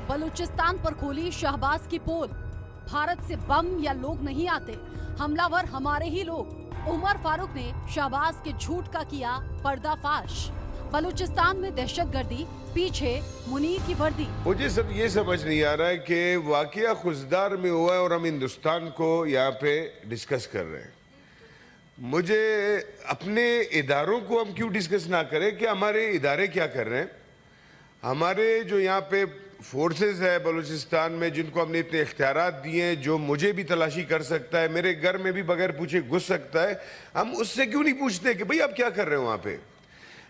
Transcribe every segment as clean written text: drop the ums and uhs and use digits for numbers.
बलूचिस्तान पर खोली शहबाज की पोल। भारत से बम या लोग नहीं आते, हमलावर हमारे ही लोग। उमर फारूक ने शहबाज के झूठ का किया पर्दाफाश। बलूचिस्तान में दहशतगर्दी, पीछे मुनीर की वर्दी। मुझे सब ये समझ नहीं आ रहा है कि वाकया खुशदार में हुआ है और हम हिंदुस्तान को यहाँ पे डिस्कस कर रहे हैं। मुझे अपने इदारों को हम क्यों डिस्कस ना करें कि हमारे इदारे क्या कर रहे हैं। हमारे जो यहाँ पे फोर्सेस है बलूचिस्तान में, जिनको हमने इतने इख्तियारात दिए हैं, जो मुझे भी तलाशी कर सकता है, मेरे घर में भी बगैर पूछे घुस सकता है, हम उससे क्यों नहीं पूछते कि भाई आप क्या कर रहे हो वहाँ पे।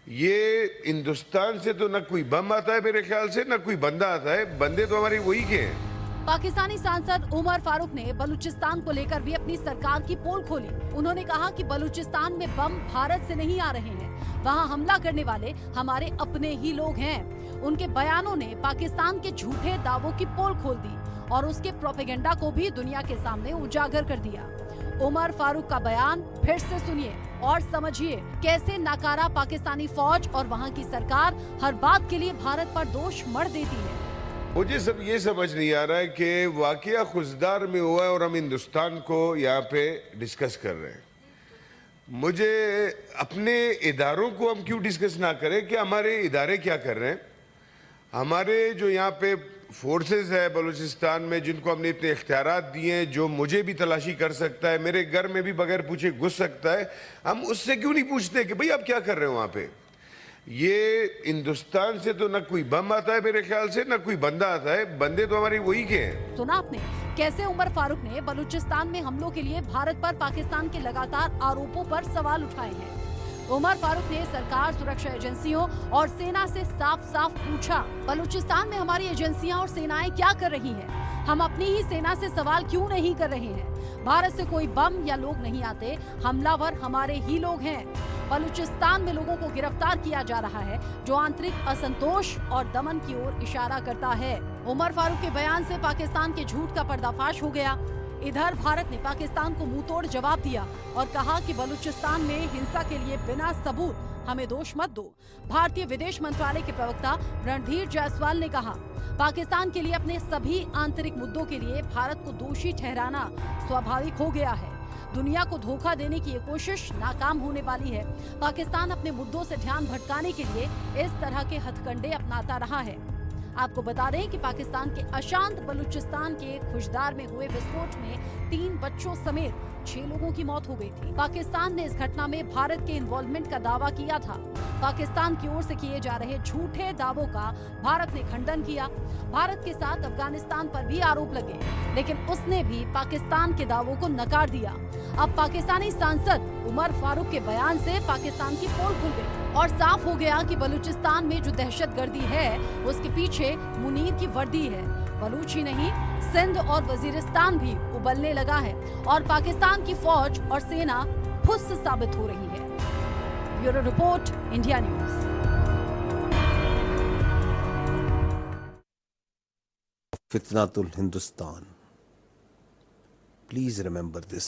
ये हिंदुस्तान से तो ना कोई बम आता है मेरे ख्याल से, ना कोई बंदा आता है। बंदे तो हमारे वही के हैं। पाकिस्तानी सांसद उमर फारूक ने बलूचिस्तान को लेकर भी अपनी सरकार की पोल खोली। उन्होंने कहा कि बलूचिस्तान में बम भारत से नहीं आ रहे हैं, वहां हमला करने वाले हमारे अपने ही लोग हैं। उनके बयानों ने पाकिस्तान के झूठे दावों की पोल खोल दी और उसके प्रोपेगेंडा को भी दुनिया के सामने उजागर कर दिया। उमर फारूक का बयान फिर से सुनिए और समझिए कैसे नाकारा पाकिस्तानी फौज और वहाँ की सरकार हर बात के लिए भारत पर दोष मढ़ देती है। मुझे सब ये समझ नहीं आ रहा है कि वाकया खुशदार में हुआ है और हम हिंदुस्तान को यहाँ पे डिस्कस कर रहे हैं। मुझे अपने इदारों को हम क्यों डिस्कस ना करें कि हमारे इदारे क्या कर रहे हैं। हमारे जो यहाँ पे फोर्सेस है बलूचिस्तान में, जिनको हमने इतने इख्तियारात दिए हैं, जो मुझे भी तलाशी कर सकता है, मेरे घर में भी बगैर पूछे घुस सकता है, हम उससे क्यों नहीं पूछते कि भाई आप क्या कर रहे हो वहाँ पे। ये हिंदुस्तान से तो ना कोई बम आता है मेरे ख्याल से, ना कोई बंदा आता है। बंदे तो हमारे वही के हैं। सुना आपने कैसे उमर फारूक ने बलूचिस्तान में हमलों के लिए भारत पर पाकिस्तान के लगातार आरोपों पर सवाल उठाए हैं। उमर फारूक ने सरकार, सुरक्षा एजेंसियों और सेना से साफ साफ पूछा, बलूचिस्तान में हमारी एजेंसियां और सेनाएं क्या कर रही हैं? हम अपनी ही सेना से सवाल क्यों नहीं कर रहे हैं? भारत से कोई बम या लोग नहीं आते, हमलावर हमारे ही लोग हैं। बलूचिस्तान में लोगों को गिरफ्तार किया जा रहा है, जो आंतरिक असंतोष और दमन की ओर इशारा करता है। उमर फारूक के बयान से पाकिस्तान के झूठ का पर्दाफाश हो गया। इधर भारत ने पाकिस्तान को मुंहतोड़ जवाब दिया और कहा कि बलूचिस्तान में हिंसा के लिए बिना सबूत हमें दोष मत दो। भारतीय विदेश मंत्रालय के प्रवक्ता रणधीर जायसवाल ने कहा, पाकिस्तान के लिए अपने सभी आंतरिक मुद्दों के लिए भारत को दोषी ठहराना स्वाभाविक हो गया है। दुनिया को धोखा देने की ये कोशिश नाकाम होने वाली है। पाकिस्तान अपने मुद्दों से ध्यान भटकाने के लिए इस तरह के हथकंडे अपनाता रहा है। आपको बता दें कि पाकिस्तान के अशांत बलूचिस्तान के खुशदार में हुए विस्फोट में 3 बच्चों समेत 6 लोगों की मौत हो गई थी। पाकिस्तान ने इस घटना में भारत के इन्वॉल्वमेंट का दावा किया था। पाकिस्तान की ओर से किए जा रहे झूठे दावों का भारत ने खंडन किया। भारत के साथ अफगानिस्तान पर भी आरोप लगे, लेकिन उसने भी पाकिस्तान के दावों को नकार दिया। अब पाकिस्तानी सांसद उमर फारूक के बयान से पाकिस्तान की पोल खुल गई और साफ हो गया कि बलूचिस्तान में जो दहशतगर्दी है उसके पीछे मुनीर की वर्दी है। बलूच ही नहीं, सिंध और वजीरिस्तान भी उबलने लगा है और पाकिस्तान की फौज और सेना फुस साबित हो रही है। Bureau report, India news. फितनातुल हिंदुस्तान, प्लीज रिमेंबर दिस।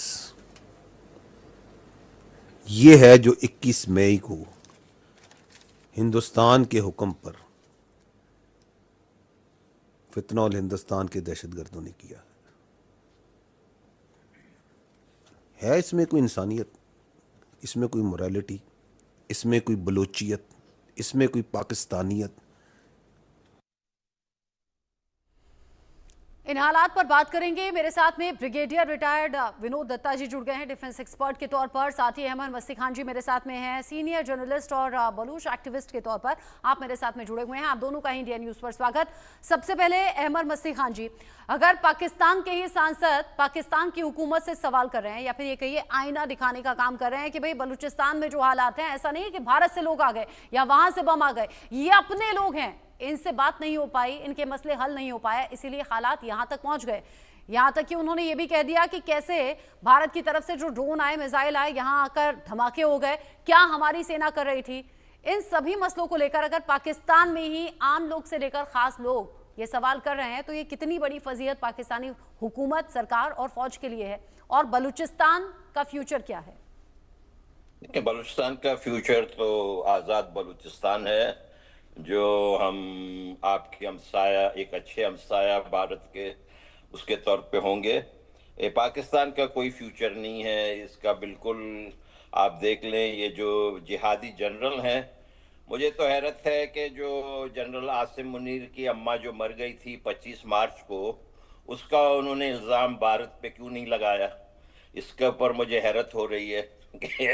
ये है जो 21 मई को हिंदुस्तान के हुक्म पर फितनौल हिंदुस्तान के दहशतगर्दों ने किया है। इसमें कोई इंसानियत, इसमें कोई मोरालिटी, इसमें कोई बलोचियत, इसमें कोई पाकिस्तानियत। इन हालात पर बात करेंगे। मेरे साथ में ब्रिगेडियर रिटायर्ड विनोद दत्ता जी जुड़ गए हैं डिफेंस एक्सपर्ट के तौर पर। साथ ही अहमद मस्ती खान जी मेरे साथ में हैं, सीनियर जर्नलिस्ट और बलूच एक्टिविस्ट के तौर पर आप मेरे साथ में जुड़े हुए हैं। आप दोनों का ही इंडिया न्यूज पर स्वागत। सबसे पहले अहमद मस्ती खान जी, अगर पाकिस्तान के ही सांसद पाकिस्तान की हुकूमत से सवाल कर रहे हैं या फिर ये कहिए आईना दिखाने का काम कर रहे हैं कि भाई बलूचिस्तान में जो हालात हैं, ऐसा नहीं है कि भारत से लोग आ गए या वहां से बम आ गए, ये अपने लोग हैं, इनसे बात नहीं हो पाई, इनके मसले हल नहीं हो पाए, इसीलिए हालात यहां तक पहुंच गए। यहां तक कि उन्होंने ये भी कह दिया कि कैसे भारत की तरफ से जो ड्रोन आए, मिसाइल आए, यहां आकर धमाके हो गए, क्या हमारी सेना कर रही थी। इन सभी मसलों को लेकर अगर पाकिस्तान में ही आम लोग से लेकर खास लोग ये सवाल कर रहे हैं, तो ये कितनी बड़ी फजीहत पाकिस्तानी हुकूमत, सरकार और फौज के लिए है, और बलूचिस्तान का फ्यूचर क्या है। बलूचिस्तान का फ्यूचर तो आजाद बलूचिस्तान है, जो हम आपके हमसाया, एक अच्छे हमसाया भारत के उसके तौर पे होंगे। ये पाकिस्तान का कोई फ्यूचर नहीं है इसका, बिल्कुल। आप देख लें ये जो जिहादी जनरल हैं, मुझे तो हैरत है कि जो जनरल आसिम मुनीर की अम्मा जो मर गई थी 25 मार्च को, उसका उन्होंने इल्ज़ाम भारत पे क्यों नहीं लगाया। इसके ऊपर मुझे हैरत हो रही है कि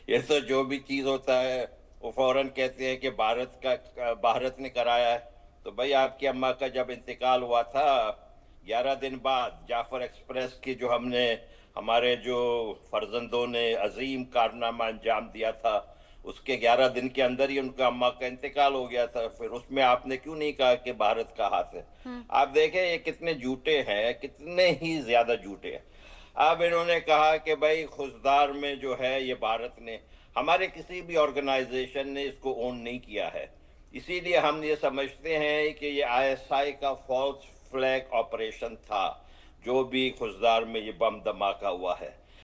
ये तो जो भी चीज़ होता है वो फौरन कहते हैं कि भारत ने कराया है। तो भाई आपकी अम्मा का जब इंतकाल हुआ था 11 दिन बाद जाफर एक्सप्रेस की जो हमारे जो फर्जंदों ने अजीम कारनामा अंजाम दिया था, उसके 11 दिन के अंदर ही उनका अम्मा का इंतकाल हो गया था। फिर उसमें आपने क्यों नहीं कहा कि भारत का हाथ है। आप देखें ये कितने झूठे हैं, कितने ही ज्यादा झूठे हैं। अब इन्होंने कहा कि भाई खुशदार में जो है ये भारत ने, हमारे किसी भी ऑर्गेनाइजेशन ने इसको ओन नहीं किया है। इसीलिए हम ये समझते हैं कि ये आईएसआई का फॉल्स फ्लैग ऑपरेशन था, जो भी खुशदार में ये बम धमाका हुआ है।